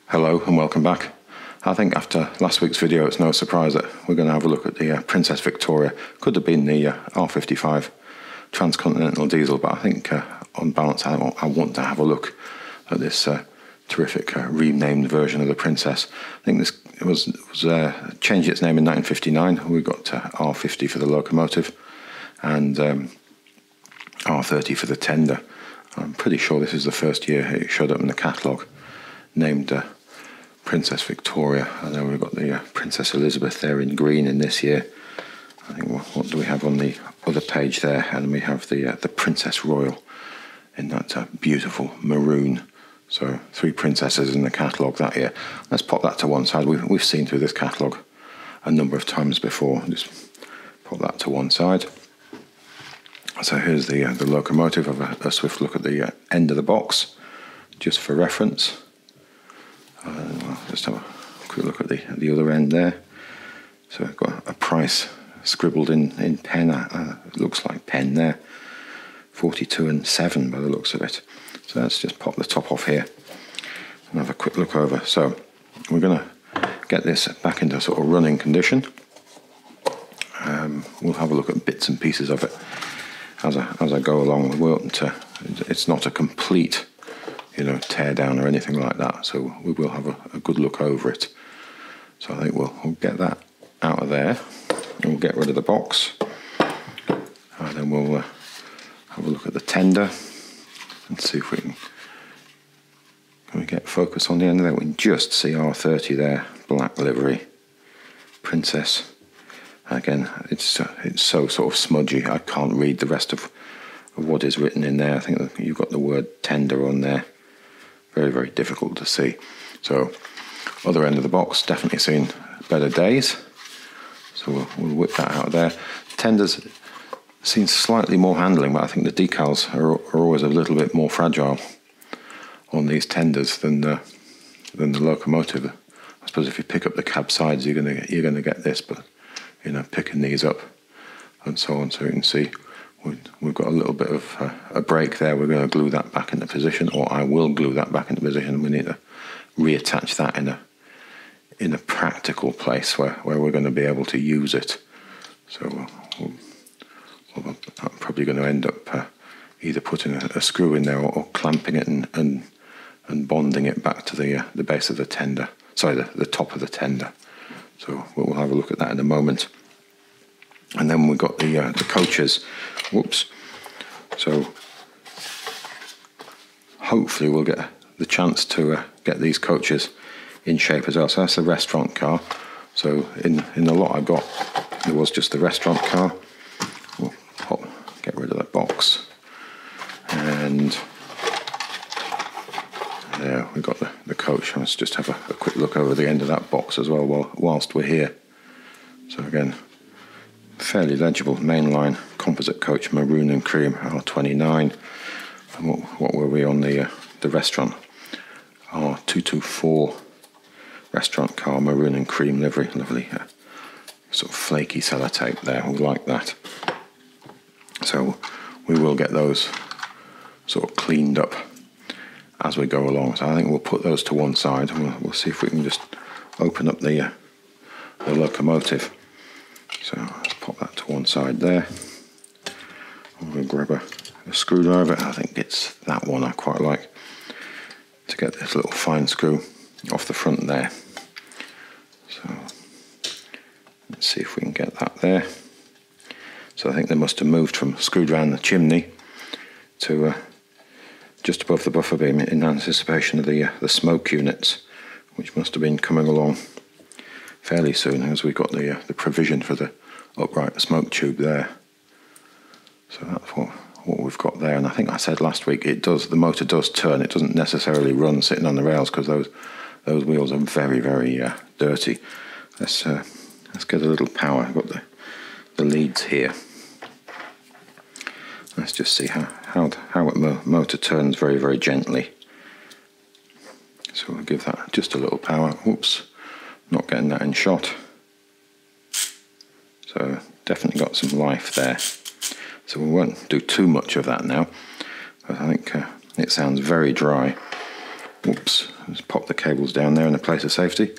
Hello and welcome back. I think after last week's video it's no surprise that we're going to have a look at the Princess Victoria. Could have been the R.55 Transcontinental Diesel, but I think on balance I want to have a look at this terrific renamed version of the Princess. I think this was changed its name in 1959. We got R.50 for the locomotive and R.30 for the tender. I'm pretty sure this is the first year it showed up in the catalogue, named Princess Victoria. I know we've got the Princess Elizabeth there in green in this year. I think what do we have on the other page there? And we have the Princess Royal in that beautiful maroon. So 3 princesses in the catalogue that year. Let's pop that to one side. We've seen through this catalogue a number of times before. Just pop that to one side. So here's the locomotive. Have a swift look at the end of the box, just for reference. I'll just have a quick look at the other end there. So I've got a price scribbled in pen. It looks like pen there. 42 and 7 by the looks of it. So let's just pop the top off here and have a quick look over. So we're going to get this back into sort of running condition. We'll have a look at bits and pieces of it as I go along. It's not a complete, tear down or anything like that. So we will have a good look over it. So I think we'll get that out of there and we'll get rid of the box. And then we'll have a look at the tender and see if can we get focus on the end of there. We can just see R.30 there, black livery, Princess. Again, it's so sort of smudgy. I can't read the rest of what is written in there. I think you've got the word tender on there. Very, very difficult to see. So, other end of the box, definitely seen better days. So we'll whip that out of there. Tender's seen slightly more handling, but I think the decals are always a little bit more fragile on these tenders than the locomotive. I suppose if you pick up the cab sides, you're gonna get this, but picking these up and so on, so you can see we've got a little bit of a break there. We're going to glue that back into position, or I will glue that back into position. We need to reattach that in a practical place where we're going to be able to use it. So I'm probably going to end up either putting a screw in there or clamping it and bonding it back to the base of the tender. Sorry, the top of the tender. So we'll have a look at that in a moment. And then we've got the coaches. Whoops. So hopefully we'll get the chance to get these coaches in shape as well. So that's the restaurant car. So in the lot I got, there was just the restaurant car. We'll get rid of that box. And there we've got the coach. Let's just have a quick look over the end of that box as well whilst we're here. So again, fairly legible mainline composite coach, maroon and cream, R29. And what were we on the restaurant? R224 restaurant car, maroon and cream livery. Lovely sort of flaky sellotape there. We like that. So we will get those sort of cleaned up as we go along. So I think we'll put those to one side and we'll see if we can just open up the locomotive. So let's pop that to one side there. We'll grab a screwdriver. I think it's that one I quite like, to get this little fine screw off the front there. So let's see if we can get that there. So I think they must have moved from screwed around the chimney to just above the buffer beam in anticipation of the smoke units, which must have been coming along fairly soon, as we got the provision for the upright smoke tube there. So that's what we've got there. And I think I said last week the motor does turn. It doesn't necessarily run sitting on the rails because those wheels are very, very dirty. Let's get a little power. I've got the leads here. Let's just see how the motor turns very, very gently. So we'll give that just a little power. Whoops, not getting that in shot. So definitely got some life there. So we won't do too much of that now. But I think it sounds very dry. Whoops, just pop the cables down there in a place of safety.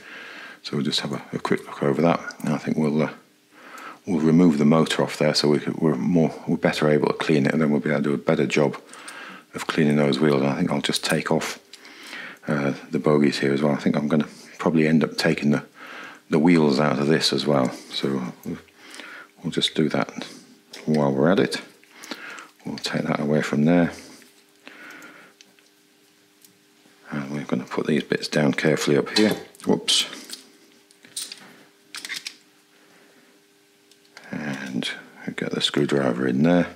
So we'll just have a quick look over that. And I think we'll remove the motor off there, so we're better able to clean it, and then we'll be able to do a better job of cleaning those wheels. And I think I'll just take off the bogies here as well. I think I'm going to probably end up taking the wheels out of this as well. So we'll just do that while we're at it. We'll take that away from there. And we're going to put these bits down carefully up here. Whoops. And get the screwdriver in there.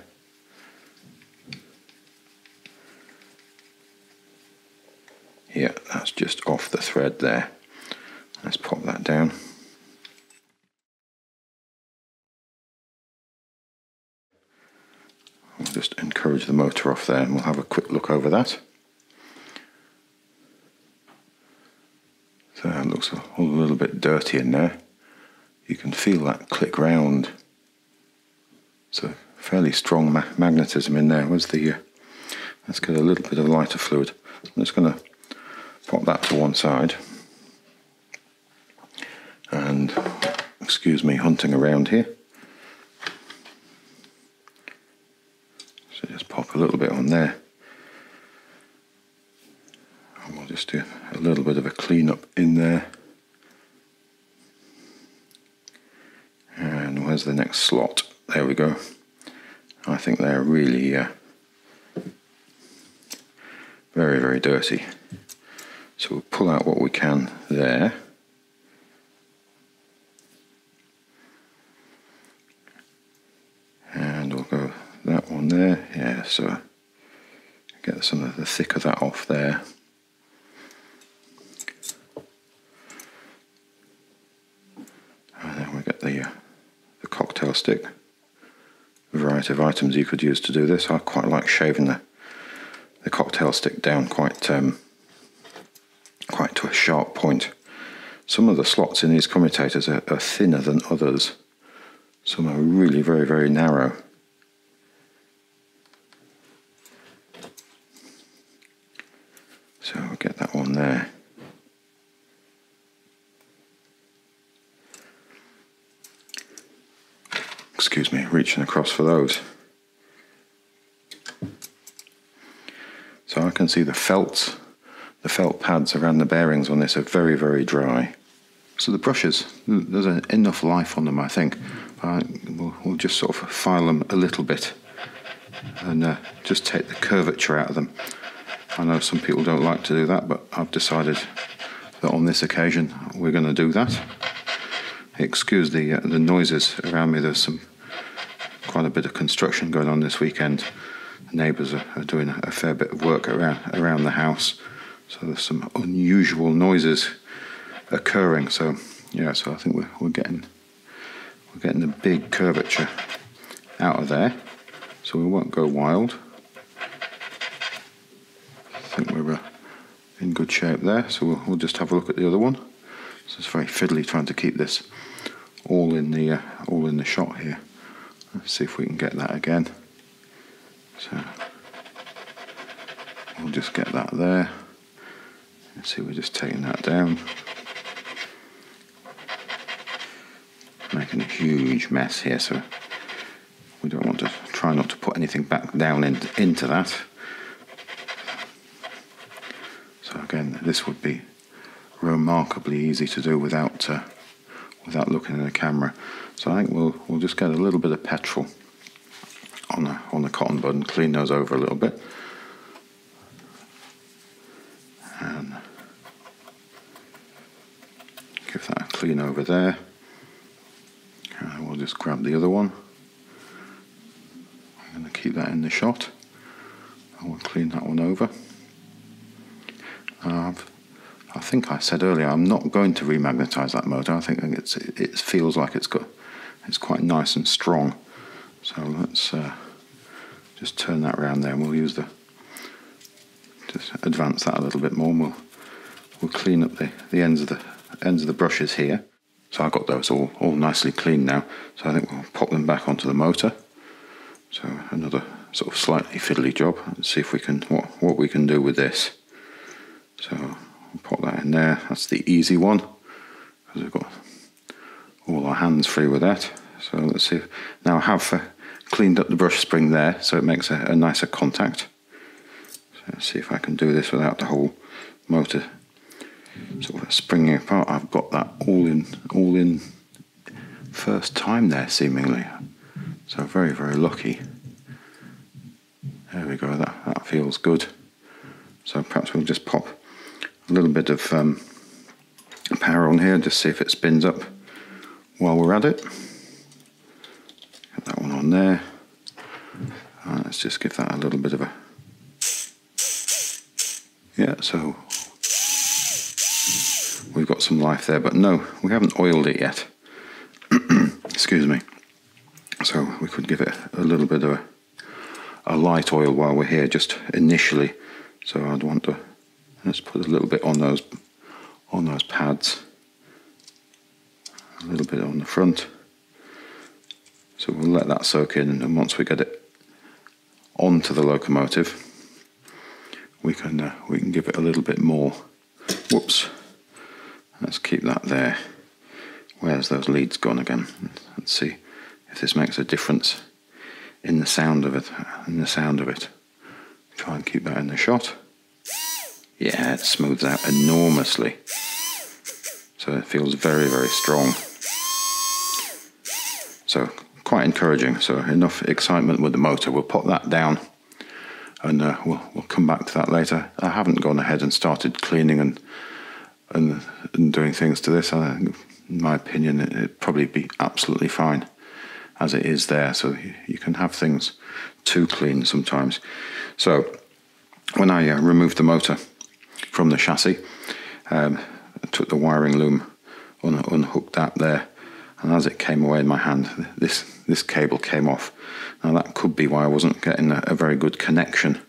Yeah, that's just off the thread there. Let's pop that down. We'll just encourage the motor off there, and we'll have a quick look over that. So it looks a little bit dirty in there. You can feel that click round. It's a fairly strong magnetism in there. Let's get a little bit of lighter fluid. I'm just going to pop that to one side. And excuse me hunting around here. So just pop a little bit on there. And we'll just do a little bit of a clean up in there. And where's the next slot? There we go. I think they're really very, very dirty. So we'll pull out what we can there. And we'll go that one there. Yeah, so get some of the thick of that off there. And then we get the cocktail stick. A variety of items you could use to do this. I quite like shaving the cocktail stick down quite to a sharp point. Some of the slots in these commutators are thinner than others. Some are really very, very narrow. So we'll get that one there. Excuse me, reaching across for those. So I can see the felt pads around the bearings on this are very, very dry. So the brushes, there's enough life on them, I think. We'll just sort of file them a little bit and just take the curvature out of them. I know some people don't like to do that, but I've decided that on this occasion we're going to do that. Excuse the noises around me. There's quite a bit of construction going on this weekend. The neighbours are doing a fair bit of work around the house, so there's some unusual noises occurring. So yeah, so I think we're getting the big curvature out of there, so we won't go wild. I think we're in good shape there. So we'll just have a look at the other one. So it's very fiddly trying to keep this all in the shot here. Let's see if we can get that again. So we'll just get that there. Let's see, we're just taking that down. Making a huge mess here, so we don't want to try not to put anything back down into that. So again, this would be remarkably easy to do without looking at the camera. So I think we'll just get a little bit of petrol on the cotton bud and clean those over a little bit. And give that a clean over there. And we'll just grab the other one. I'm going to keep that in the shot. And we'll clean that one over. I think I said earlier I'm not going to remagnetise that motor. I think it feels like it's quite nice and strong. So let's just turn that around there, and we'll use just advance that a little bit more. And we'll clean up the ends of the brushes here. So I've got those all nicely clean now. So I think we'll pop them back onto the motor. So another sort of slightly fiddly job. Let's see if we can what we can do with this. So we'll pop that in there. That's the easy one, because we've got all our hands free with that. So let's see. Now I have cleaned up the brush spring there, so it makes a nicer contact. So let's see if I can do this without the whole motor sort of springing apart. I've got that all in first time there, seemingly. So very, very lucky. There we go, that feels good. So perhaps we'll just pop a little bit of power on here, just see if it spins up while we're at it. Get that one on there. Let's just give that a little bit of a... Yeah, so we've got some life there, but no, we haven't oiled it yet. Excuse me. So we could give it a little bit of a light oil while we're here, just initially. So I'd want to, let's put a little bit on those pads, a little bit on the front. So we'll let that soak in, and once we get it onto the locomotive, we can give it a little bit more. Whoops. Let's keep that there. Where's those leads gone again? Let's see if this makes a difference in the sound of it. Try and keep that in the shot. Yeah, it smooths out enormously. So it feels very, very strong. So quite encouraging. So enough excitement with the motor. We'll pop that down, and we'll come back to that later. I haven't gone ahead and started cleaning and doing things to this. In my opinion, it'd probably be absolutely fine as it is there. So you can have things too clean sometimes. So when I removed the motor from the chassis, I took the wiring loom, unhooked that there, and as it came away in my hand, this cable came off. Now that could be why I wasn't getting a very good connection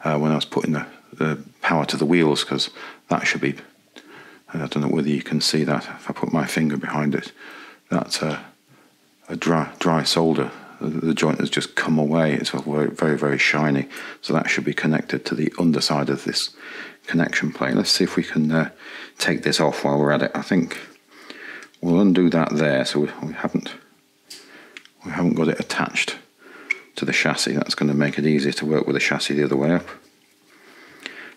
when I was putting the power to the wheels, because that should be, I don't know whether you can see that, if I put my finger behind it, that's a dry solder. The joint has just come away. It's very, very, very shiny. So that should be connected to the underside of this connection plate. Let's see if we can take this off while we're at it. I think we'll undo that there, so we haven't got it attached to the chassis. That's going to make it easier to work with the chassis the other way up.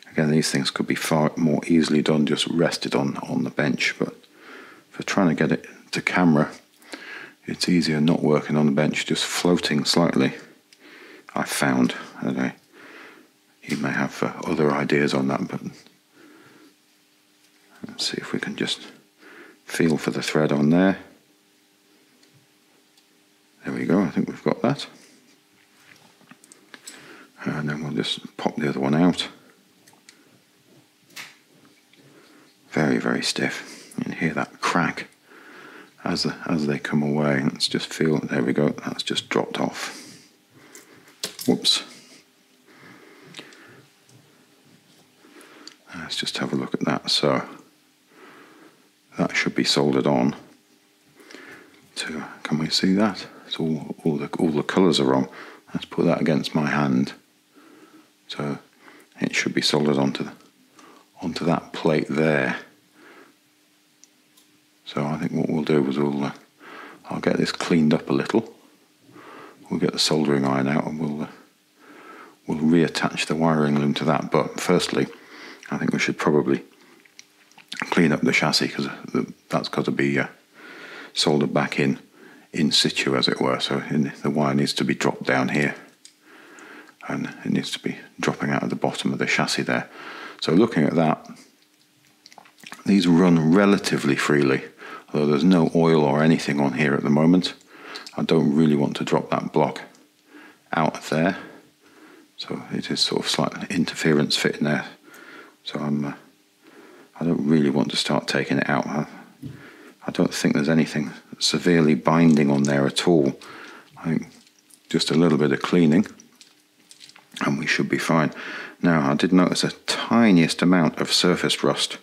Again, these things could be far more easily done just rested on the bench, but for trying to get it to camera, it's easier not working on the bench, just floating slightly, I've found. Okay. You may have other ideas on that, but let's see if we can just feel for the thread on there. There we go, I think we've got that. And then we'll just pop the other one out. Very, very stiff. You can hear that crack as they come away. Let's just feel, there we go, that's just dropped off. Whoops. Let's just have a look at that. So that should be soldered on to, can we see that? It's all the colours are wrong. Let's put that against my hand. So it should be soldered onto that plate there. So I think what we'll do is I'll get this cleaned up a little. We'll get the soldering iron out, and we'll reattach the wiring loom to that. But firstly, I think we should probably clean up the chassis, because that's got to be soldered back in situ, as it were. So the wire needs to be dropped down here, and it needs to be dropping out of the bottom of the chassis there. So looking at that, these run relatively freely, although there's no oil or anything on here at the moment. I don't really want to drop that block out of there, so it is sort of slight interference fitting there. So I don't really want to start taking it out. I don't think there's anything severely binding on there at all. I think just a little bit of cleaning and we should be fine. Now, I did notice a tiniest amount of surface rust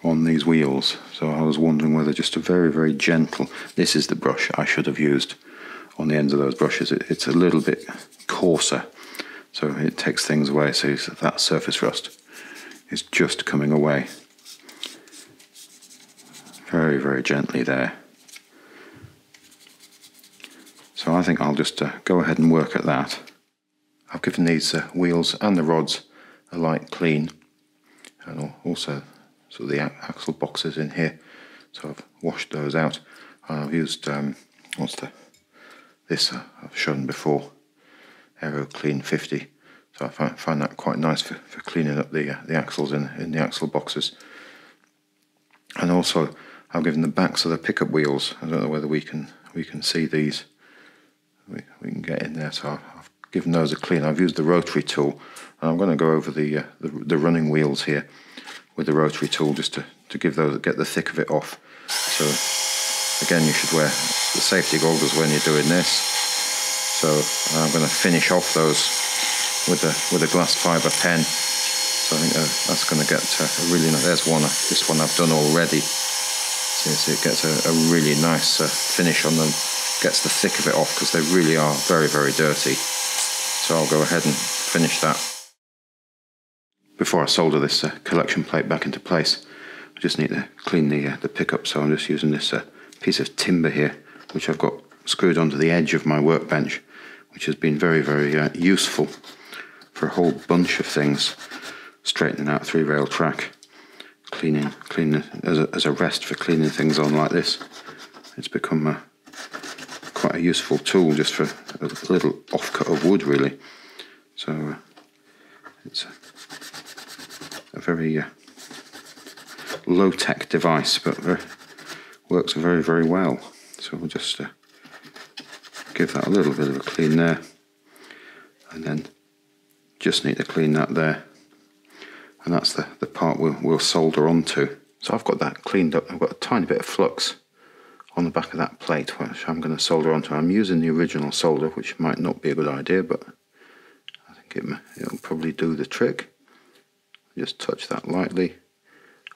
on these wheels, so I was wondering whether just a very, very gentle, this is the brush I should have used on the ends of those brushes. It's a little bit coarser, so it takes things away. So that surface rust is just coming away. Very, very gently there. So I think I'll just go ahead and work at that. I've given these wheels and the rods a light clean, and also sort of the axle boxes in here. So I've washed those out. I've used this I've shown before, R.50. So I find that quite nice for cleaning up the axles in the axle boxes. And also I've given the backs of the pickup wheels. I don't know whether we can see these. We can get in there. So I've given those a clean. I've used the rotary tool, and I'm going to go over the running wheels here with the rotary tool just to get the thick of it off. So again, you should wear the safety goggles when you're doing this. So I'm going to finish off those with a glass fibre pen. So I think that's going to get a really nice. There's one. This one I've done already. So it gets a really nice finish on them. Gets the thick of it off because they really are very, very dirty. So I'll go ahead and finish that. Before I solder this collection plate back into place, I just need to clean the pickup. So I'm just using this piece of timber here, which I've got screwed onto the edge of my workbench, which has been very, very useful for a whole bunch of things. Straightening out 3-rail track, cleaning as a rest for cleaning things on like this. It's become quite a useful tool just for a little offcut of wood, really. So it's a very low-tech device, but works very, very well. So we'll just give that a little bit of a clean there, and then just need to clean that there, and that's the part we'll solder onto. So I've got that cleaned up. I've got a tiny bit of flux on the back of that plate, which I'm going to solder onto. I'm using the original solder, which might not be a good idea, but I think it'll probably do the trick. Just touch that lightly,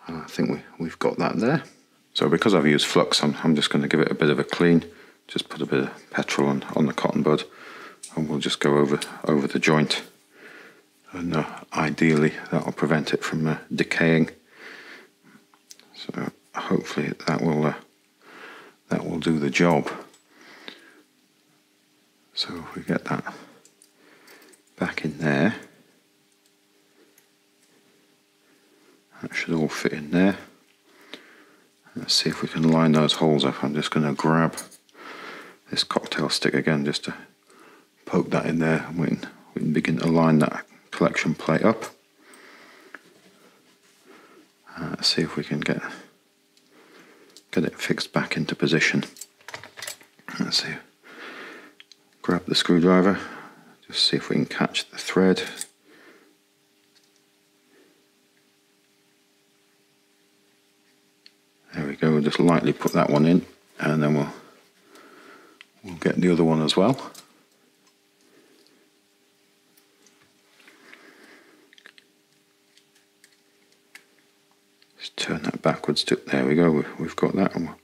and I think we've got that there. So because I've used flux, I'm just going to give it a bit of a clean. Just put a bit of petrol on the cotton bud, and we'll just go over the joint. And ideally that will prevent it from decaying. So hopefully that will do the job. So if we get that back in there, that should all fit in there. Let's see if we can line those holes up. I'm just going to grab this cocktail stick again just to poke that in there, and we can begin to line that collection plate up. Let's see if we can get it fixed back into position. Let's see. Grab the screwdriver, just see if we can catch the thread. There we go. We'll just lightly put that one in, and then we'll get the other one as well. Just turn that backwards. There we go. We've got that one.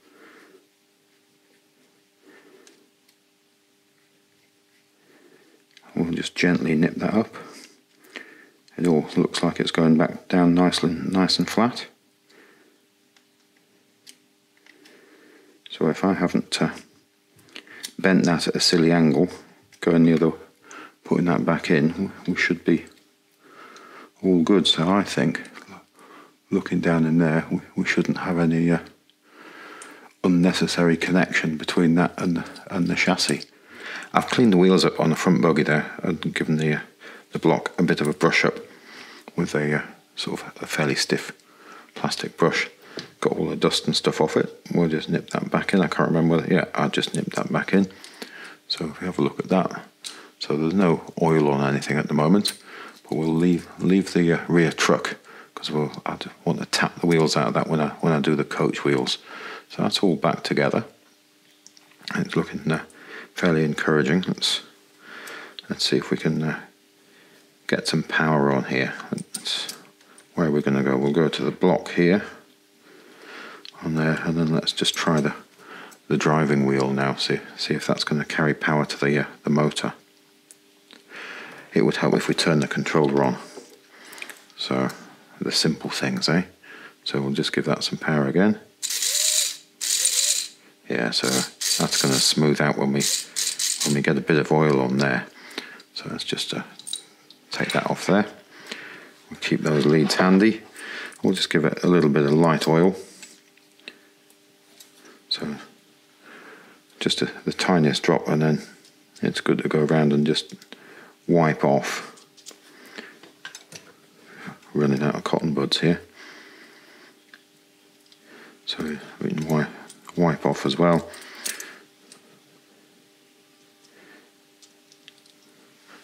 We'll just gently nip that up. It all looks like it's going back down nice and flat. So if I haven't bent that at a silly angle, going the other, putting that back in, we should be all good. So I think, looking down in there, we shouldn't have any unnecessary connection between that and the chassis. I've cleaned the wheels up on the front buggy there and given the block a bit of a brush up with a sort of a fairly stiff plastic brush. Got all the dust and stuff off it. We'll just nip that back in. I can't remember whether, yeah, I just nipped that back in. So if we have a look at that, so there's no oil on anything at the moment, but we'll leave the rear truck, because I want to tap the wheels out of that when I do the coach wheels. So that's all back together. And it's looking fairly encouraging. Let's see if we can get some power on here. That's where we're going to go. We'll go to the block here, on there, and then let's just try the driving wheel now. See if that's going to carry power to the motor. It would help if we turn the controller on. So the simple things, eh? So we'll just give that some power again. Yeah, so that's going to smooth out when we get a bit of oil on there. So let's just take that off there. We'll keep those leads handy. We'll just give it a little bit of light oil. So just the tiniest drop, and then it's good to go around and just wipe off. Running out of cotton buds here. So we can wipe off as well.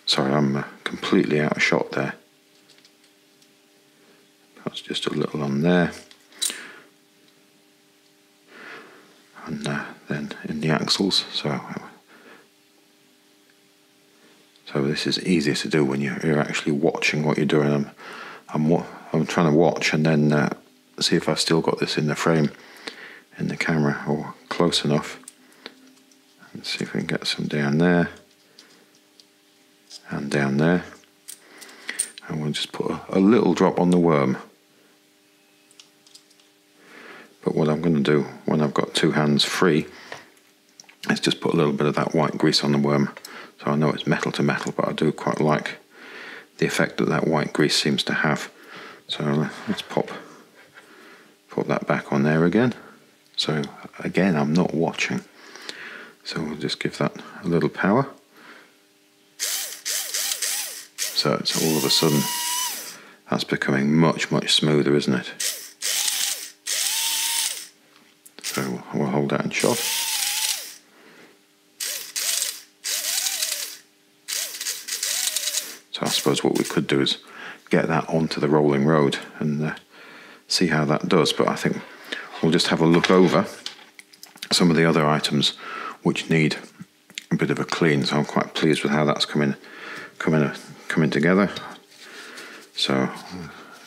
Sorry, I'm completely out of shot there. That's just a little on there. And then in the axles. So this is easier to do when you're actually watching what you're doing. I'm trying to watch and then see if I've still got this in the frame, in the camera, or close enough. Let's see if we can get some down there and down there. And we'll just put a little drop on the worm. But what I'm going to do when I've got two hands free is just put a little bit of that white grease on the worm. So I know it's metal to metal, but I do quite like the effect that white grease seems to have. So let's pop that back on there again. So again, I'm not watching. So we'll just give that a little power. So it's all of a sudden, that's becoming much, much smoother, isn't it? So we'll hold that in shot. So I suppose what we could do is get that onto the rolling road and see how that does. But I think we'll just have a look over some of the other items which need a bit of a clean. So I'm quite pleased with how that's coming together. So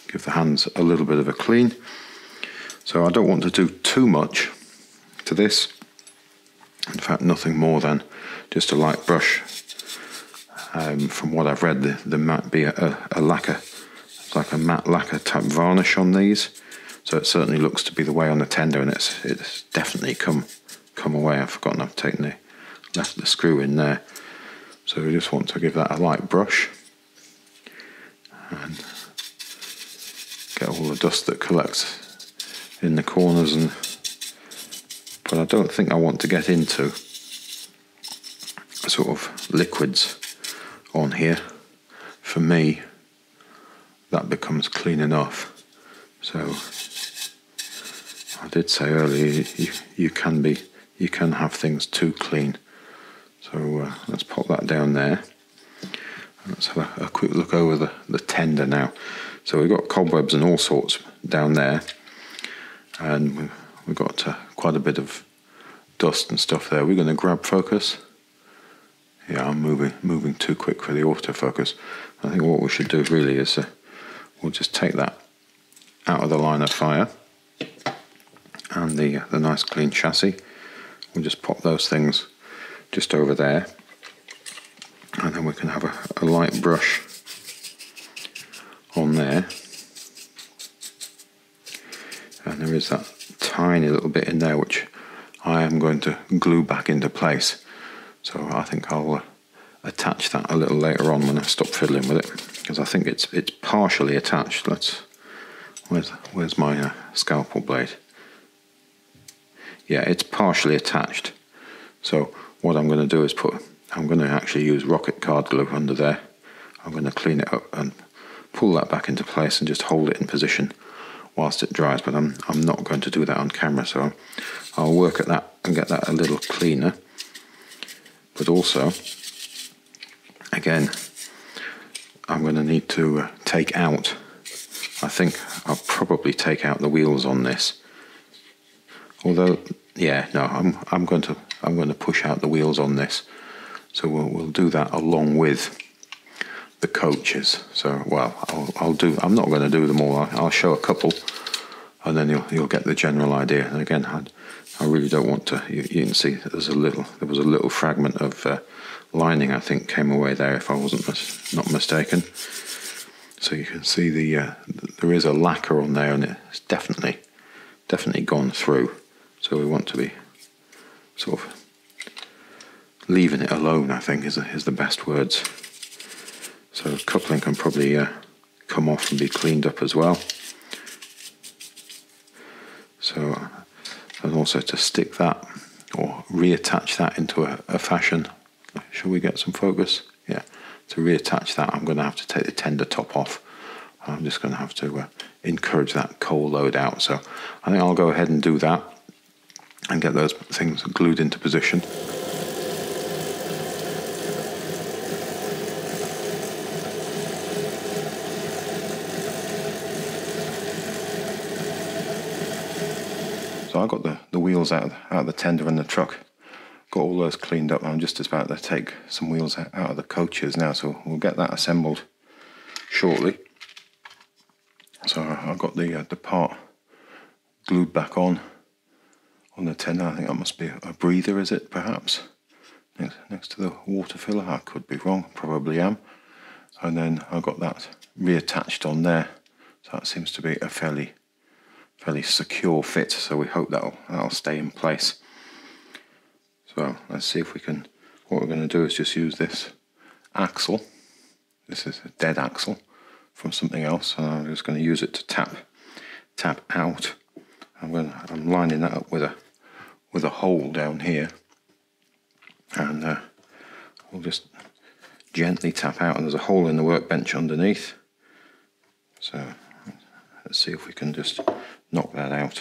give the hands a little bit of a clean. So I don't want to do too much to this. In fact, nothing more than just a light brush. From what I've read, there might be a lacquer, like a matte lacquer type varnish on these. So it certainly looks to be the way on the Tender, and it's definitely come away. I've forgotten I've left the screw in there. So we just want to give that a light brush and get all the dust that collects in the corners. But I don't think I want to get into sort of liquids on here. For me, that becomes clean enough. So I did say earlier you can have things too clean. So let's pop that down there. Let's have a quick look over the Tender now. So we've got cobwebs and all sorts down there, and we've got quite a bit of dust and stuff there. We're going to grab focus. Yeah, I'm moving too quick for the autofocus. I think what we should do really is we'll just take that out of the line of fire, and the nice clean chassis. We'll just pop those things just over there, and then we can have a light brush on there. And there is that tiny little bit in there which I am going to glue back into place. So I think I'll attach that a little later on when I stop fiddling with it, because I think it's partially attached. Where's my scalpel blade? Yeah, it's partially attached. So what I'm going to do is I'm going to actually use rocket card glue under there. I'm going to clean it up and pull that back into place and just hold it in position whilst it dries. But I'm not going to do that on camera, so I'll work at that and get that a little cleaner. But also, again, I'm going to need to take out, I think I'll probably take out the wheels on this. Although, yeah, no, I'm going to push out the wheels on this. So we'll do that along with the coaches. So, well, I'm not going to do them all. I'll show a couple, and then you'll get the general idea. And again, I really don't want to. You can see there was a little fragment of lining, I think, came away there, if I wasn't not mistaken. So you can see there is a lacquer on there, and it's definitely gone through. So we want to be sort of leaving it alone, I think, is the best words. So coupling can probably come off and be cleaned up as well. So, and also to stick that or reattach that into a fashion. Shall we get some focus? Yeah. To reattach that, I'm going to have to take the tender top off. I'm just going to have to encourage that coal load out. So I think I'll go ahead and do that and get those things glued into position. So I got the wheels out of the tender and the truck. Got all those cleaned up. I'm just about to take some wheels out of the coaches now, so we'll get that assembled shortly. So I've got the part glued back on the tender. I think that must be a breather, is it, perhaps? Next to the water filler. I could be wrong, probably am. And then I've got that reattached on there. So that seems to be a fairly secure fit, so we hope that'll stay in place. So let's see if we can, what we're going to do is just use this axle. This is a dead axle from something else, and I'm just going to use it to tap out. I'm lining that up with a hole down here, and we'll just gently tap out, and there's a hole in the workbench underneath. So let's see if we can just knock that out.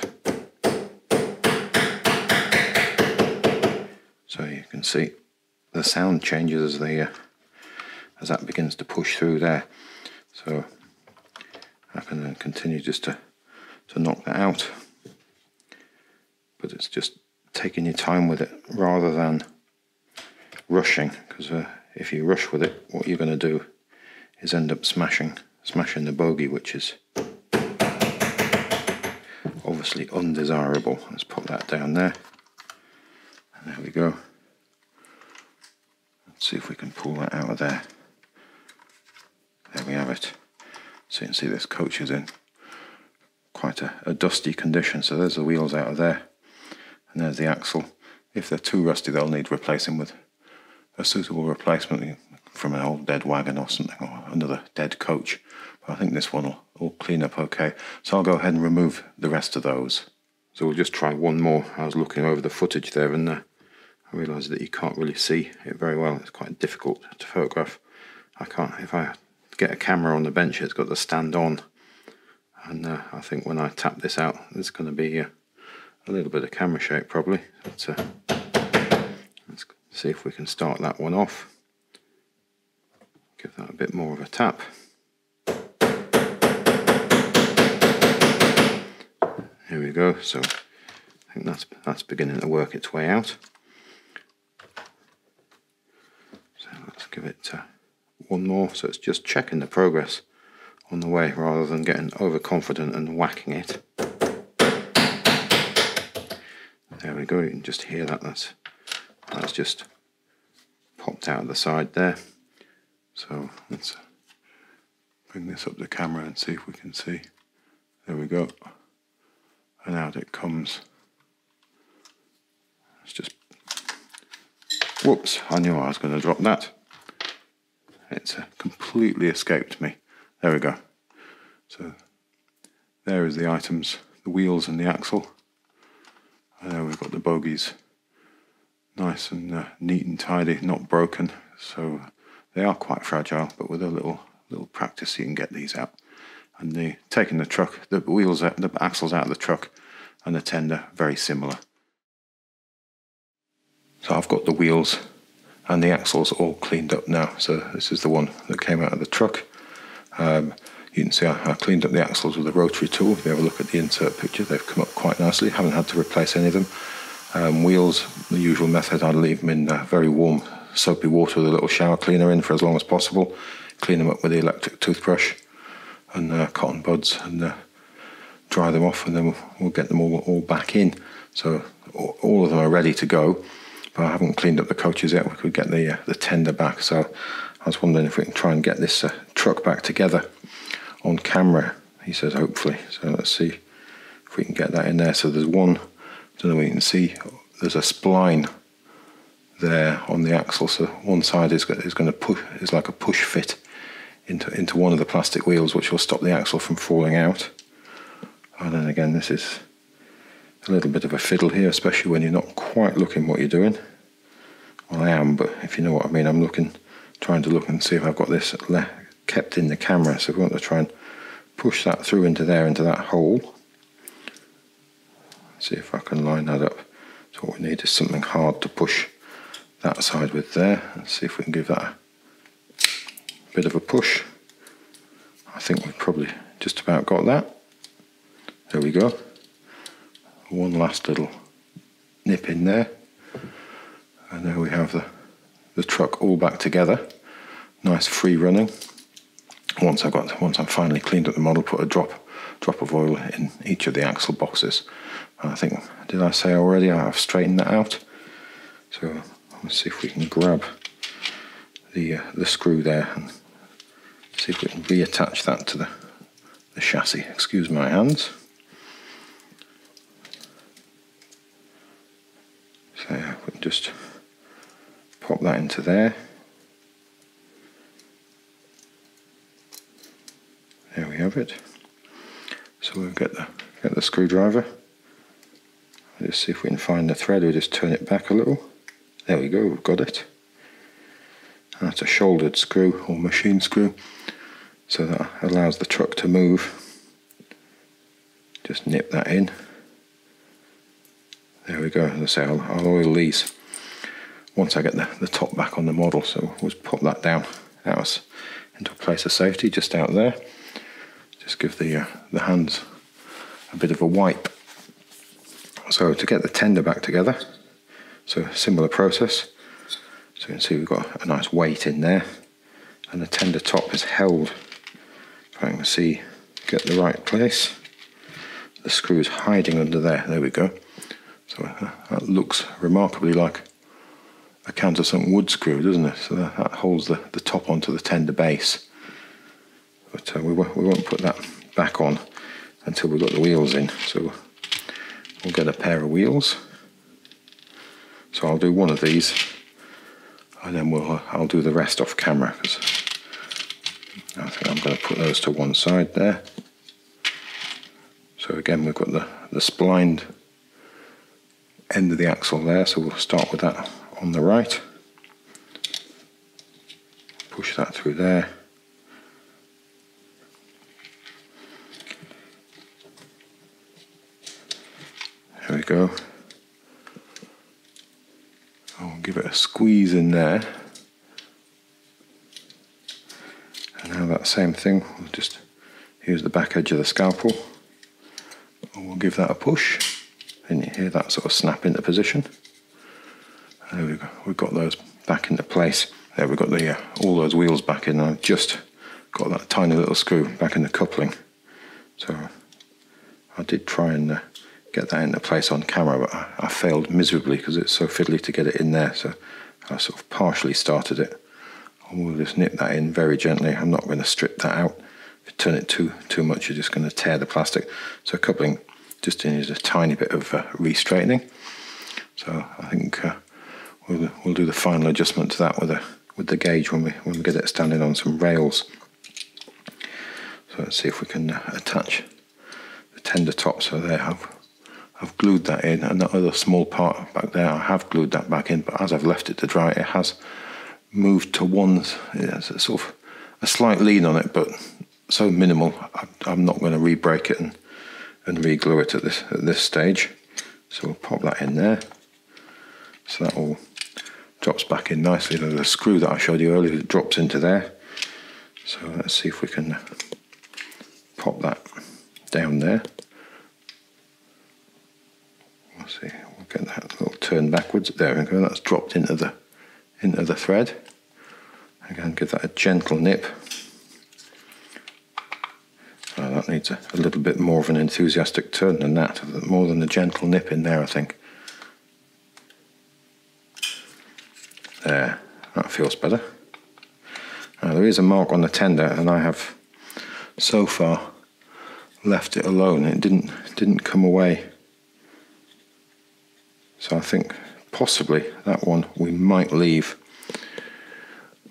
So you can see the sound changes as that begins to push through there. So I can then continue just to knock that out. But it's just taking your time with it rather than rushing, because if you rush with it, what you're going to do is end up smashing the bogey, which is obviously undesirable. Let's put that down there. And there we go. Let's see if we can pull that out of there. There we have it. So you can see this coach is in quite a dusty condition. So there's the wheels out of there. And there's the axle. If they're too rusty, they'll need replacing with a suitable replacement from an old dead wagon or something, or another dead coach. But I think this one will clean up okay. So I'll go ahead and remove the rest of those. So we'll just try one more. I was looking over the footage there, and I realised that you can't really see it very well. It's quite difficult to photograph. If I get a camera on the bench, it's got the stand on. And I think when I tap this out, there's going to be a little bit of camera shake probably. Let's see if we can start that one off. Give that a bit more of a tap. Here we go. So I think that's beginning to work its way out. So let's give it one more. So it's just checking the progress on the way rather than getting overconfident and whacking it. There we go. You can just hear that. That's just popped out of the side there. So let's bring this up the camera and see if we can see. There we go. And out it comes. It's just, whoops, I knew I was going to drop that. It's completely escaped me. There we go. So there is the items, the wheels and the axle. And there we've got the bogies, nice and neat and tidy, not broken. So they are quite fragile, but with a little practice you can get these out. And taking the truck, the wheels, the axles out of the truck, and the tender very similar. So I've got the wheels and the axles all cleaned up now. So this is the one that came out of the truck. You can see I cleaned up the axles with a rotary tool. If you have a look at the insert picture, they've come up quite nicely. Haven't had to replace any of them. Wheels, the usual method, I'd leave them in very warm soapy water with a little shower cleaner in for as long as possible. Clean them up with the electric toothbrush and cotton buds, and dry them off, and then we'll get them all back in. So all of them are ready to go, but I haven't cleaned up the coaches yet. We could get the tender back. So I was wondering if we can try and get this truck back together. on camera, he says, hopefully. So let's see if we can get that in there. So there's one, I don't know if you can see, there's a spline there on the axle. So one side is going to push, is like a push fit into one of the plastic wheels, which will stop the axle from falling out. And then again, this is a little bit of a fiddle here, especially when you're not quite looking what you're doing. Well, I am, but if you know what I mean, I'm trying to look and see if I've got this kept in the camera. So we want to try and push that through into there, into that hole. See if I can line that up. So what we need is something hard to push that side with there. Let's see if we can give that a bit of a push. I think we've probably just about got that. There we go. One last little nip in there. And there we have the truck all back together. Nice free running. Once I'm finally cleaned up the model, put a drop of oil in each of the axle boxes. And I think, did I say already, I've straightened that out. So let's see if we can grab the screw there and see if we can reattach that to the chassis. Excuse my hands. So yeah, we can just pop that into there. There we have it. So we'll get the screwdriver. Just see if we can find the thread. We'll just turn it back a little. There we go, we've got it. And that's a shouldered screw or machine screw. So that allows the truck to move. Just nip that in. There we go. As I say, I'll oil these once I get the top back on the model. So we'll just pop that down out into a place of safety just out there. Just give the hands a bit of a wipe. So to get the tender back together, so similar process. So you can see we've got a nice weight in there, and the tender top is held. If I can see, get the right place. The screw is hiding under there. There we go. So that looks remarkably like a countersunk wood screw, doesn't it? So that holds the top onto the tender base. But we won't put that back on until we've got the wheels in. So we'll get a pair of wheels. So I'll do one of these, and then I'll do the rest off camera, because I think I'm going to put those to one side there. So again, we've got the splined end of the axle there, so we'll start with that on the right. Push that through there. There we go. I'll give it a squeeze in there. And now that same thing, we'll just use the back edge of the scalpel. And we'll give that a push. And you hear that sort of snap into position. There we go. We've got those back into place. There we've got all those wheels back in. I've just got that tiny little screw back in the coupling. So I did try and get that into place on camera, but I failed miserably because it's so fiddly to get it in there. So I sort of partially started it. And we'll just nip that in very gently. I'm not going to strip that out. If you turn it too much, you're just going to tear the plastic. So coupling just needs a tiny bit of re-straightening. So I think we'll do the final adjustment to that with the gauge when we get it standing on some rails. So let's see if we can attach the tender top. So there, I've glued that in, and that other small part back there, I have glued that back in, but as I've left it to dry, it has moved to one. It's a sort of a slight lean on it, but so minimal, I'm not going to re-break it and re-glue it at this stage. So we'll pop that in there. So that all drops back in nicely. The screw that I showed you earlier drops into there. So let's see if we can pop that down there. We'll see. We'll get that little turn backwards. There we go. That's dropped into the thread. Again, give that a gentle nip. That needs a little bit more of an enthusiastic turn than that. More than a gentle nip in there, I think. There, that feels better. Now, there is a mark on the tender, and I have so far left it alone. It didn't come away. So I think possibly that one we might leave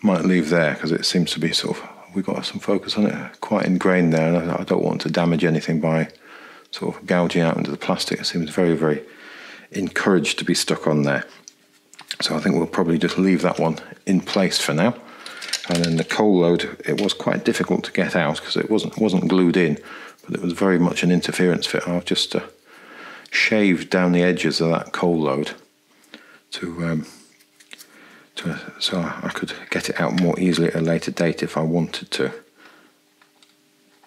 there, because it seems to be sort of, we got some focus on it, quite ingrained there, and I don't want to damage anything by sort of gouging out into the plastic. It seems very, very encouraged to be stuck on there. So I think we'll probably just leave that one in place for now. And then the coal load, it was quite difficult to get out because it wasn't glued in, but it was very much an interference fit. I've just shaved down the edges of that coal load so I could get it out more easily at a later date if I wanted to.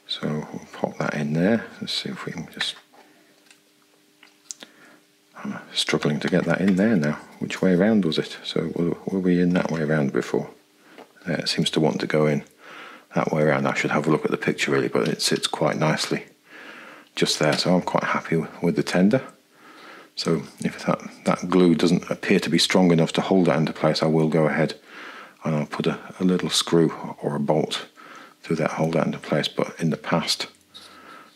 So we'll pop that in there. Let's see if we can just... I'm struggling to get that in there now. Which way around was it? So were we in that way around before? Yeah, it seems to want to go in that way around. I should have a look at the picture really, but it sits quite nicely just there. So I'm quite happy with the tender. So if that glue doesn't appear to be strong enough to hold that into place, I will go ahead and I'll put a little screw or a bolt through that, hold that into place. But in the past,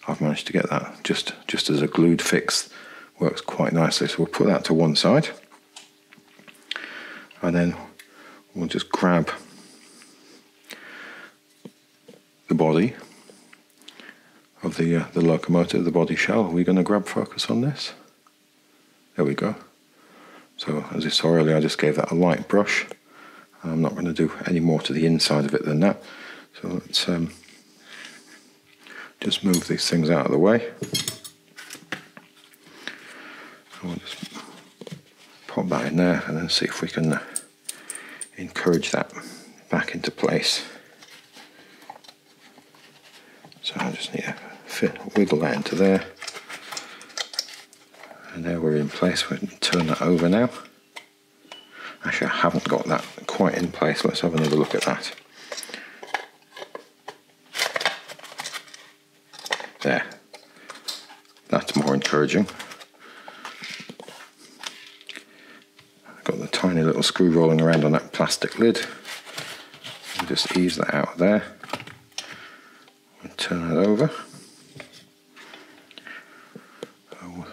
I've managed to get that just as a glued fix. Works quite nicely. So we'll put that to one side, and then we'll just grab the body of the locomotive, the body shell. Are we going to grab focus on this? There we go. So as you saw earlier, I just gave that a light brush. I'm not going to do any more to the inside of it than that. So let's just move these things out of the way. We'll just pop that in there and then see if we can encourage that back into place. So I just need to wiggle that into there. And there we're in place. We can turn that over now. Actually, I haven't got that quite in place. Let's have another look at that. There. That's more encouraging. I've got the tiny little screw rolling around on that plastic lid. We'll just ease that out of there. We'll turn it over. We'll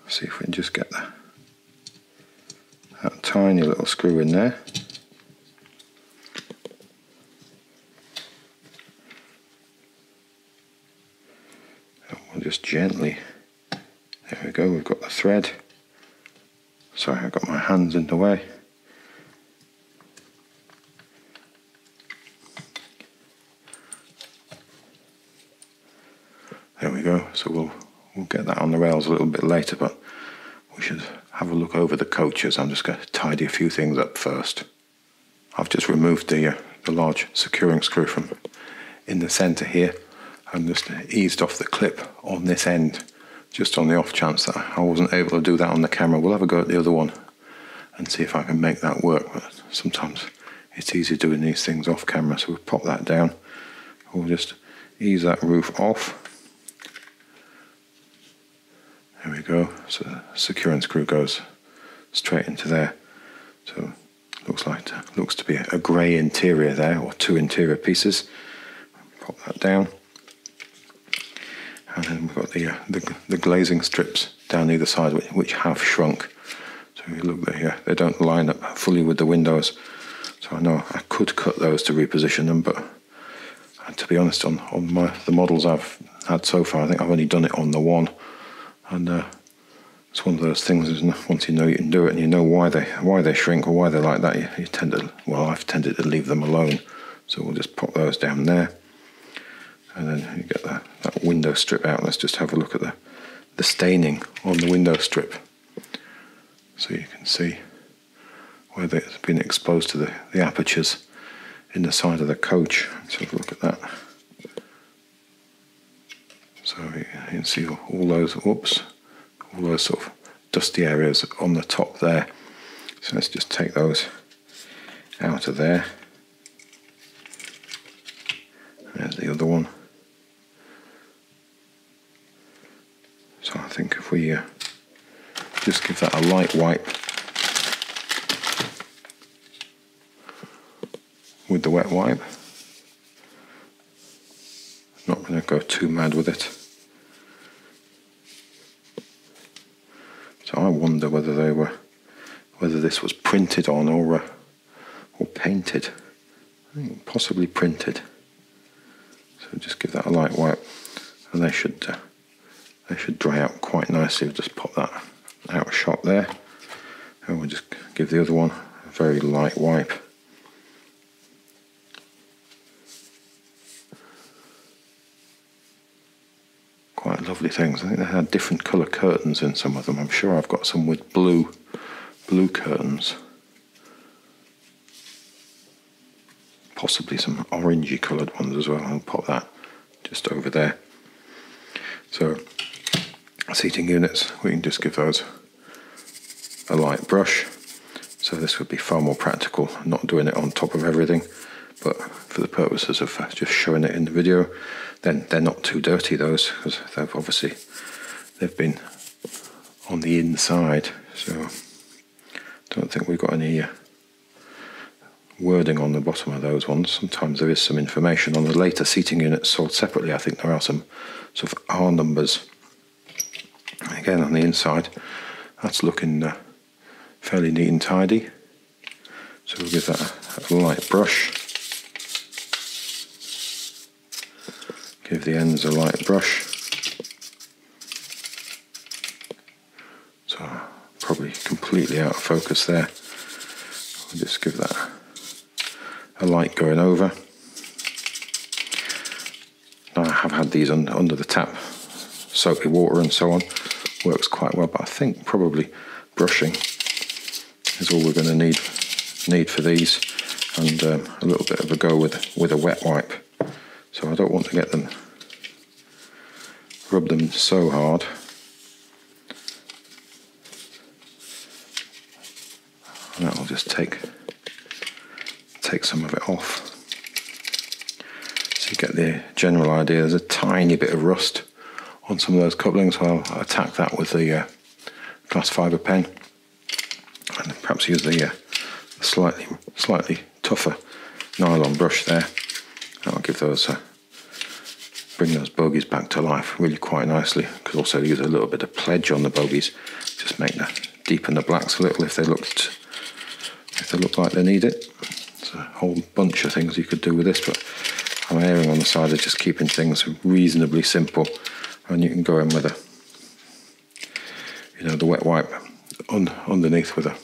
see if we can just get that tiny little screw in there. And we'll just gently, there we go, we've got the thread. Sorry, I've got my hands in the way. There we go. So we'll get that on the rails a little bit later, but we should have a look over the coaches. I'm just going to tidy a few things up first. I've just removed the large securing screw from in the centre here and just eased off the clip on this end, just on the off chance that I wasn't able to do that on the camera. We'll have a go at the other one and see if I can make that work, but sometimes it's easy doing these things off camera. So we'll pop that down. We'll just ease that roof off. There we go. So the securing screw goes straight into there. So looks to be a grey interior there, or two interior pieces. Pop that down. And then we've got the glazing strips down either side, which have shrunk. So if you look here, they don't line up fully with the windows. So I know I could cut those to reposition them, but to be honest, on the models I've had so far, I think I've only done it on the one. And it's one of those things, isn't it? Once you know you can do it and you know why they shrink or why they're like that, you tend to, well, I've tended to leave them alone. So we'll just pop those down there. And then you get that window strip out. Let's just have a look at the staining on the window strip. So you can see where it's been exposed to the apertures in the side of the coach. Let's have a look at that. So you can see all those sort of dusty areas on the top there. So let's just take those out of there. There's the other one. So I think if we just give that a light wipe with the wet wipe. Not going to go too mad with it. So I wonder whether this was printed on or painted. I think possibly printed. So just give that a light wipe, and they should dry out quite nicely. We'll just pop that out of shot there, and we'll just give the other one a very light wipe. Quite lovely things. I think they had different colour curtains in some of them. I'm sure I've got some with blue curtains. Possibly some orangey coloured ones as well. I'll pop that just over there. So seating units, we can just give those a light brush. So this would be far more practical, not doing it on top of everything, but for the purposes of just showing it in the video. Then they're not too dirty, those, because they've been on the inside. So I don't think we've got any wording on the bottom of those ones. Sometimes there is some information on the later seating units sold separately. I think there are some sort of R numbers. Again, on the inside, that's looking fairly neat and tidy. So we'll give that a light brush. Give the ends a light brush. So probably completely out of focus there. We'll just give that a light going over. Now I have had these under the tap, soapy water and so on. Works quite well, but I think probably brushing is all we're going to need for these, and a little bit of a go with a wet wipe. So I don't want to rub them so hard. And that will just take some of it off. So you get the general idea. There's a tiny bit of rust on some of those couplings, so I'll attack that with the glass fibre pen, and perhaps use the slightly tougher nylon brush there. That'll give those bring those bogies back to life really quite nicely. Could also use a little bit of pledge on the bogies, just deepen the blacks a little if they look like they need it. There's a whole bunch of things you could do with this, but I'm erring on the side of just keeping things reasonably simple. And you can go in with the wet wipe underneath with a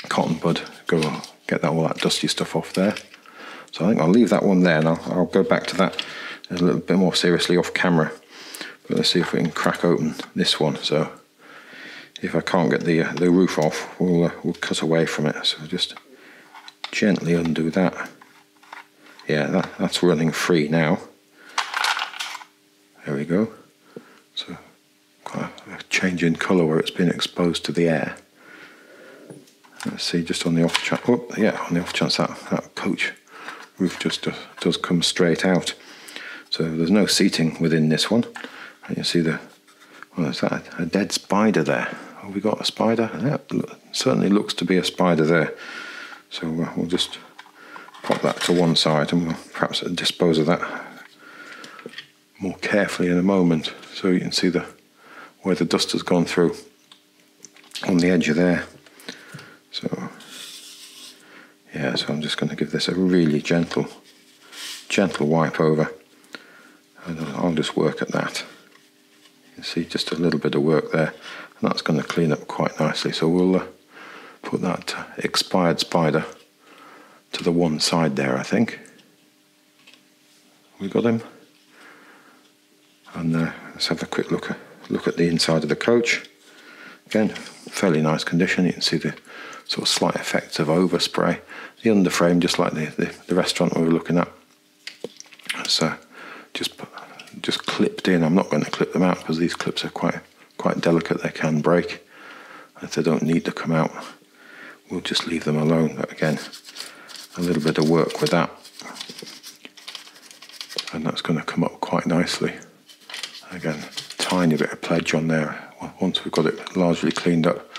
cotton bud. Go get all that dusty stuff off there. So I think I'll leave that one there, and I'll go back to that a little bit more seriously off camera. But let's see if we can crack open this one. So if I can't get the roof off, we'll cut away from it. So just gently undo that. Yeah, that's running free now. There we go. So quite a change in colour where it's been exposed to the air. Let's see, just on the off chance. Oh, yeah, on the off chance that coach roof just does come straight out. So there's no seating within this one. And you see is that a dead spider there? Have we got a spider? Yeah, certainly looks to be a spider there. So we'll just pop that to one side, and we'll perhaps dispose of that more carefully in a moment. So you can see where the dust has gone through on the edge of there. So yeah, so I'm just going to give this a really gentle wipe over, and I'll just work at that. You see just a little bit of work there, and that's going to clean up quite nicely. So we'll put that expired spider to the one side there, I think. We got him. And let's have a quick look at the inside of the coach. Again, fairly nice condition. You can see the sort of slight effects of overspray. The underframe, just like the restaurant we were looking at, it's just clipped in. I'm not going to clip them out because these clips are quite delicate. They can break. If they don't need to come out, we'll just leave them alone. But again, a little bit of work with that, and that's going to come up quite nicely. Again, tiny bit of pledge on there. Once we've got it largely cleaned up,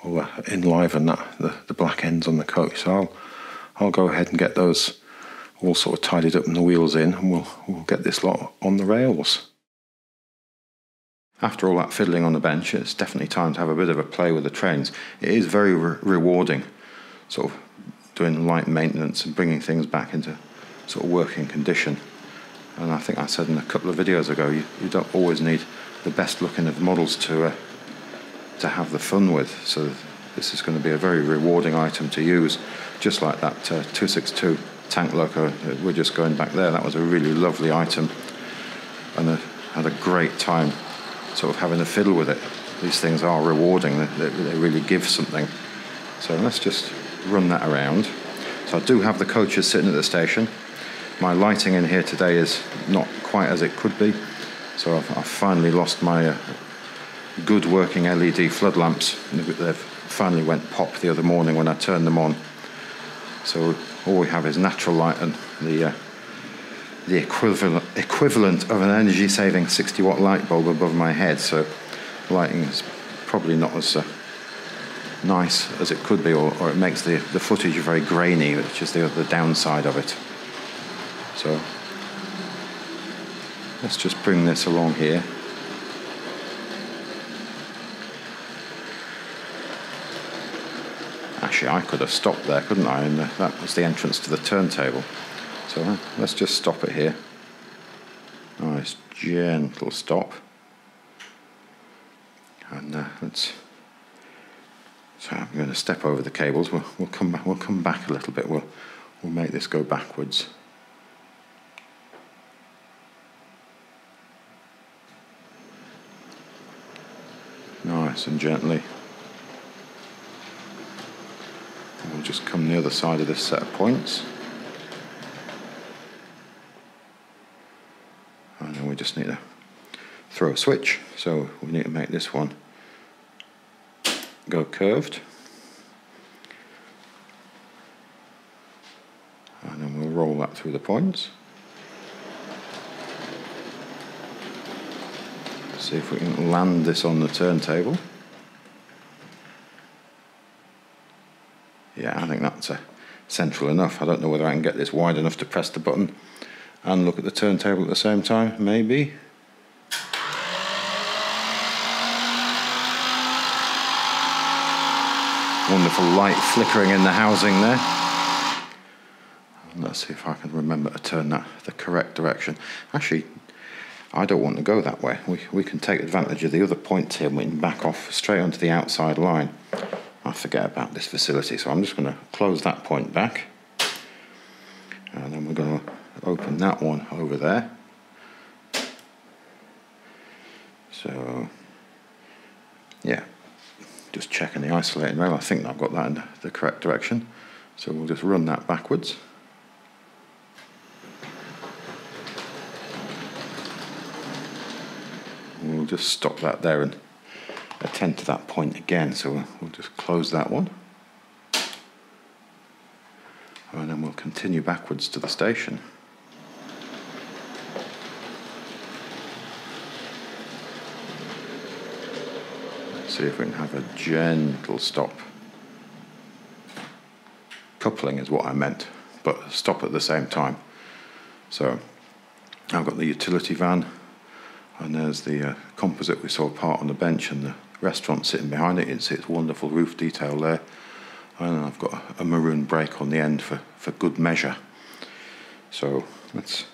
we'll enliven the black ends on the coat. So I'll go ahead and get those all sort of tidied up and the wheels in, and we'll get this lot on the rails. After all that fiddling on the bench, it's definitely time to have a bit of a play with the trains. It is very rewarding, sort of doing light maintenance and bringing things back into sort of working condition. And I think I said in a couple of videos ago, you don't always need the best looking of models to have the fun with. So this is going to be a very rewarding item to use, just like that 262 tank loco. We're just going back there. That was a really lovely item, and I had a great time sort of having a fiddle with it. These things are rewarding. They really give something. So let's just run that around. So I do have the coaches sitting at the station. My lighting in here today is not quite as it could be, so I've finally lost my good working LED flood lamps. They've finally went pop the other morning when I turned them on. So all we have is natural light and the equivalent of an energy saving 60-watt light bulb above my head. So lighting is probably not as nice as it could be, or it makes the footage very grainy, which is the downside of it. So let's just bring this along here. Actually, I could have stopped there, couldn't I? And that was the entrance to the turntable. So let's just stop it here. Nice gentle stop. And so I'm going to step over the cables. We'll come back. We'll come back a little bit. We'll make this go backwards. Nice and gently. And we'll just come the other side of this set of points. And then we just need to throw a switch. So we need to make this one go curved. And then we'll roll that through the points. See if we can land this on the turntable. Yeah, I think that's central enough. I don't know whether I can get this wide enough to press the button and look at the turntable at the same time. Maybe. Wonderful light flickering in the housing there. Let's see if I can remember to turn that the correct direction. Actually, I don't want to go that way. We can take advantage of the other points here and we can back off straight onto the outside line. I forget about this facility, so I'm just going to close that point back. And then we're going to open that one over there. So, yeah, just checking the isolating rail. I think I've got that in the correct direction. So we'll just run that backwards. We'll just stop that there and attend to that point again. So we'll just close that one. And then we'll continue backwards to the station. Let's see if we can have a gentle stop. Coupling is what I meant, but stop at the same time. So I've got the utility van, and there's the composite we saw part on the bench, and the restaurant sitting behind it. It's wonderful roof detail there. And I've got a maroon brake on the end for good measure. So let's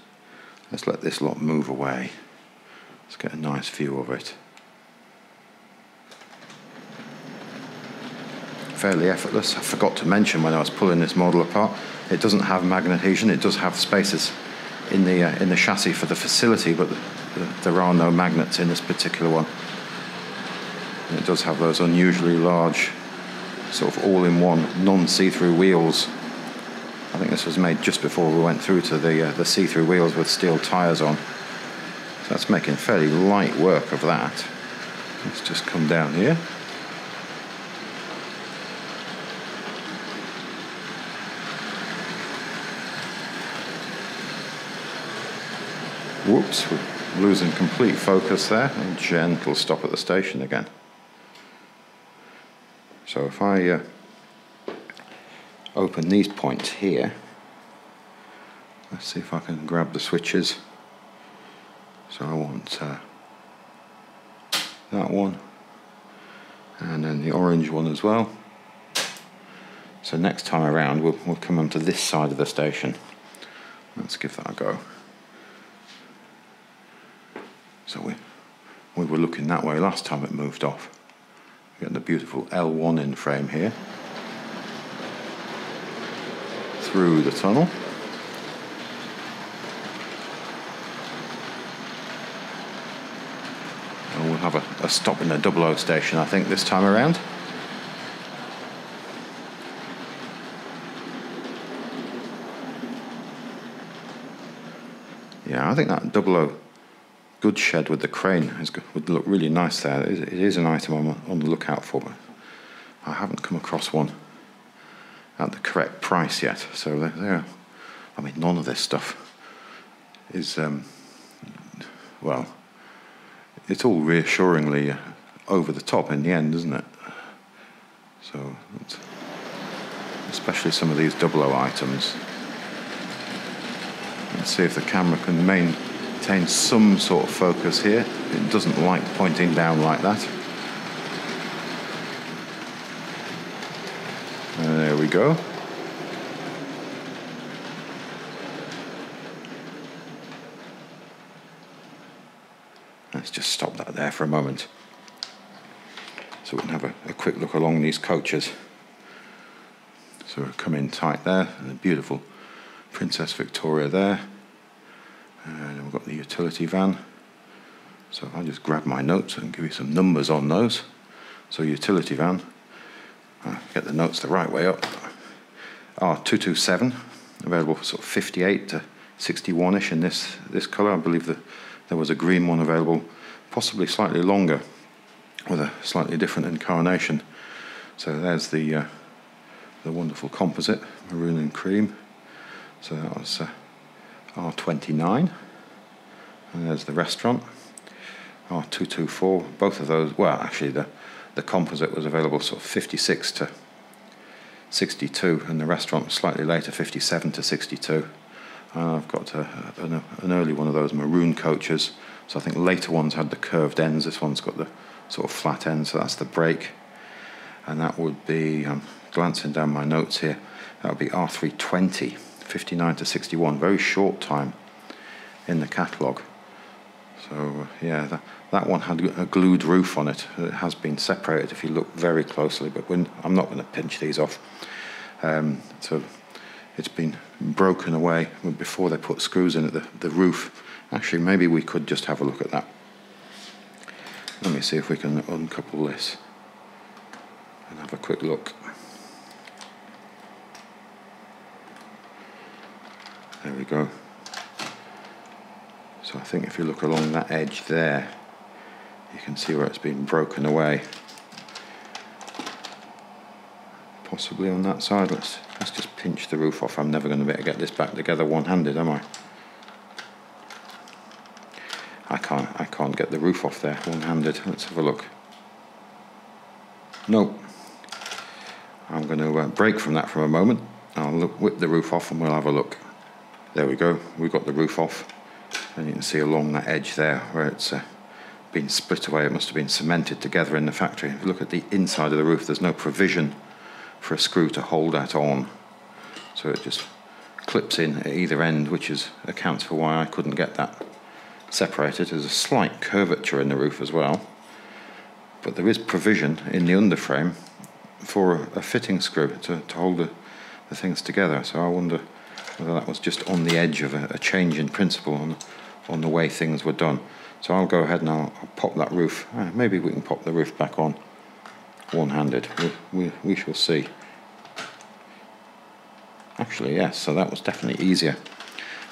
let this lot move away. Let's get a nice view of it. Fairly effortless. I forgot to mention when I was pulling this model apart, it doesn't have magnet adhesion. It does have spaces in the chassis for the facility, but there are no magnets in this particular one. And it does have those unusually large, sort of all-in-one, non-see-through wheels. I think this was made just before we went through to the see-through wheels with steel tyres on. So that's making fairly light work of that. Let's just come down here. Whoops, we're losing complete focus there. And gentle stop at the station again. So if I open these points here, Let's see if I can grab the switches. So I want that one, and then the orange one as well. So next time around we'll come onto this side of the station. Let's give that a go. So we were looking that way last time it moved off. We got the beautiful L1 in frame here. Through the tunnel. And we'll have a stop in the 00 station, I think, this time around. Yeah, I think that 00 goods shed with the crane would look really nice there. It is an item I'm on the lookout for, but I haven't come across one at the correct price yet. So there, I mean, none of this stuff is, well, it's all reassuringly over the top in the end, isn't it? So, especially some of these 00 items. Let's see if the camera can maintain some sort of focus here. It doesn't like pointing down like that. There we go. Let's just stop that there for a moment, so we can have a quick look along these coaches. So we'll come in tight there, and a beautiful Princess Victoria there, and we've got the utility van. So I'll just grab my notes and give you some numbers on those. So utility van, get the notes the right way up. R.27, available for sort of 58 to 61ish in this colour. I believe that there was a green one available, possibly slightly longer, with a slightly different incarnation. So there's the wonderful composite, maroon and cream. So that was R29, and there's the restaurant, R224. Both of those, well, actually the composite was available sort of 56 to 62, and the restaurant was slightly later, 57 to 62. I've got an early one of those maroon coaches, so I think later ones had the curved ends. This one's got the sort of flat end, so that's the brake. And that would be, I'm glancing down my notes here, that would be R320, 59 to 61, very short time in the catalogue. So yeah, that one had a glued roof on it. It has been separated if you look very closely, but I'm not going to pinch these off. So it's been broken away before they put screws in it, the roof. Actually, maybe we could just have a look at that. Let me see if we can uncouple this and have a quick look. There we go. So I think if you look along that edge there, you can see where it's been broken away. Possibly on that side. Let's just pinch the roof off. I'm never going to be able to get this back together one-handed, am I? I can't get the roof off there one-handed. Let's have a look. Nope. I'm going to break from that for a moment. I'll whip the roof off and we'll have a look. There we go. We've got the roof off, and you can see along that edge there where it's been split away. It must have been cemented together in the factory. If you look at the inside of the roof, there's no provision for a screw to hold that on, so it just clips in at either end, which accounts for why I couldn't get that separated. There's a slight curvature in the roof as well, but there is provision in the underframe for a fitting screw to hold the things together. So I wonder whether that was just on the edge of a change in principle on the way things were done. So I'll go ahead and I'll pop that roof. Maybe we can pop the roof back on one-handed. We shall see. Actually, yes. So that was definitely easier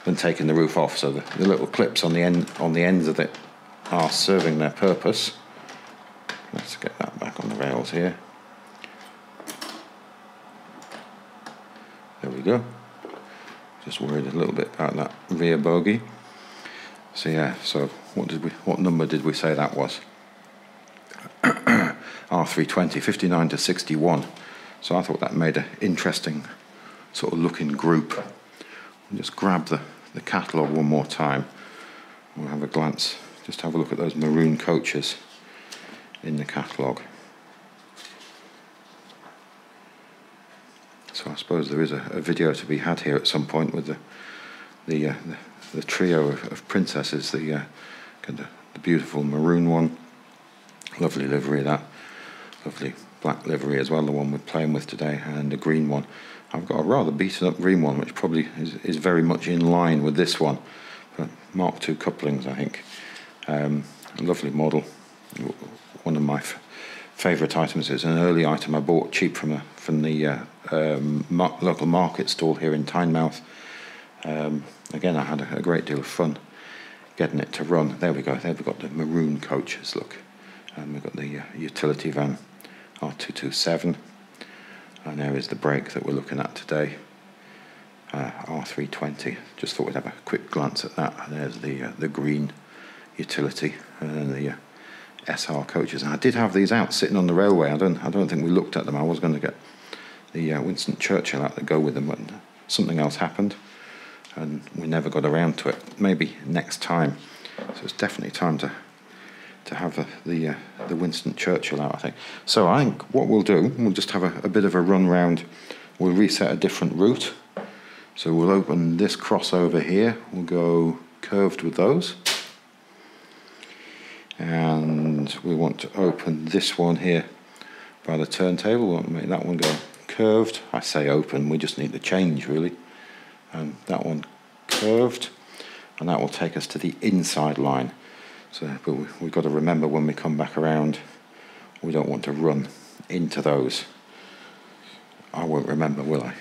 than taking the roof off. So the little clips on the ends of it are serving their purpose. Let's get that back on the rails here. There we go. Just worried a little bit about that rear bogie. So yeah, so what number did we say that was? R320, 59 to 61. So I thought that made an interesting sort of looking group just grab the catalogue one more time. We'll have a glance, just have a look at those maroon coaches in the catalogue. So I suppose there is a video to be had here at some point with the trio of princesses, the beautiful maroon one, lovely livery, that lovely black livery as well, the one we're playing with today, and the green one. I've got a rather beaten up green one, which probably is very much in line with this one, but Mark II couplings, I think. A lovely model. One of my favourite items. It's an early item I bought cheap from the local market stall here in Tynemouth. Again, I had a great deal of fun getting it to run. There we go. There we've got the maroon coaches, look. And we've got the utility van R.227. And there is the brake that we're looking at today. R.30. Just thought we'd have a quick glance at that. And there's the green utility and then the SR coaches. And I did have these out sitting on the railway. I don't think we looked at them. I was going to get the Winston Churchill out to go with them, but something else happened and we never got around to it. Maybe next time. So it's definitely time to have the Winston Churchill out, I think. So I think what we'll do, we'll just have a bit of a run round. We'll reset a different route. So we'll open this crossover here. We'll go curved with those. And we want to open this one here by the turntable. We want to make that one go curved. I say open, we just need to change really. And that one curved. And that will take us to the inside line. So, but we've got to remember when we come back around, we don't want to run into those. I won't remember, will I?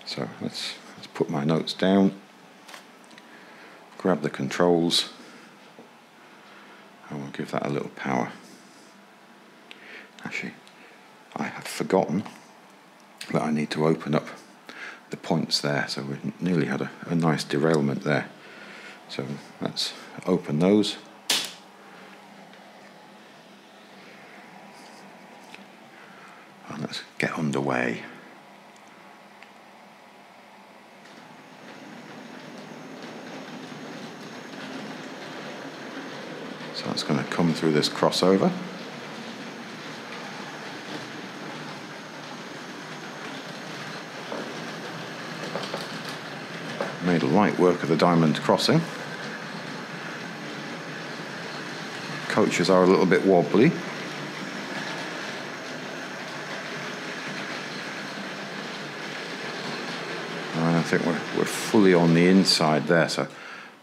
So let's put my notes down, grab the controls, and we'll give that a little power. Actually, I have forgotten that I need to open up the points there, so we nearly had a nice derailment there. So let's open those. And let's get underway. So it's going to come through this crossover. Made light work of the diamond crossing. Coaches are a little bit wobbly. I think we're fully on the inside there, so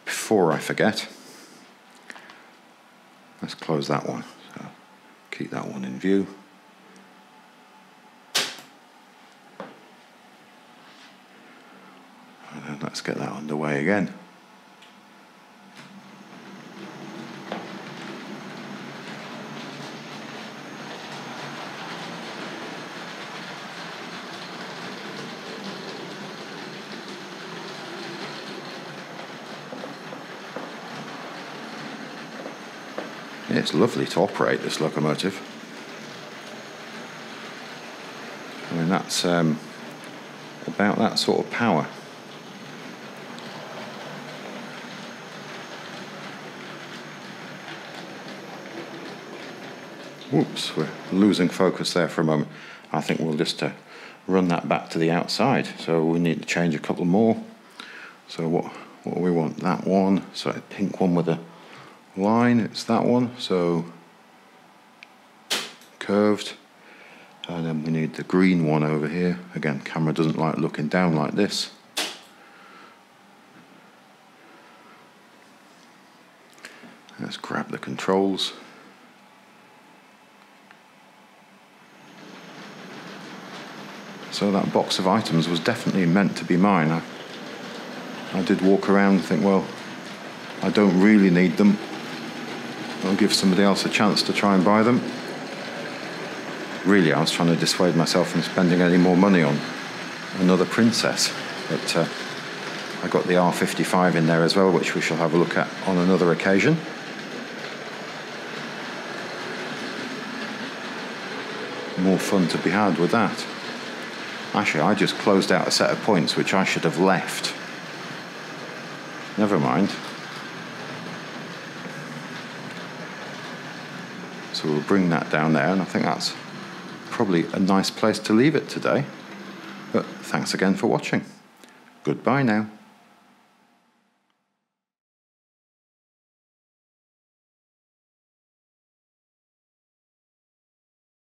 before I forget, let's close that one. So keep that one in view. And then let's get that underway again. It's lovely to operate this locomotive. I mean, that's about that sort of power. Whoops, we're losing focus there for a moment. I think we'll just run that back to the outside. So we need to change a couple more. So what do we want? That one, so a pink one with a line, it's that one, so curved. And then we need the green one over here. Again, camera doesn't like looking down like this. Let's grab the controls. So that box of items was definitely meant to be mine. I did walk around and think, well, I don't really need them. I'll give somebody else a chance to try and buy them. Really, I was trying to dissuade myself from spending any more money on another princess. But I got the R.55 in there as well, which we shall have a look at on another occasion. More fun to be had with that. Actually, I just closed out a set of points which I should have left. Never mind. So we'll bring that down there, and I think that's probably a nice place to leave it today. But thanks again for watching. Goodbye now.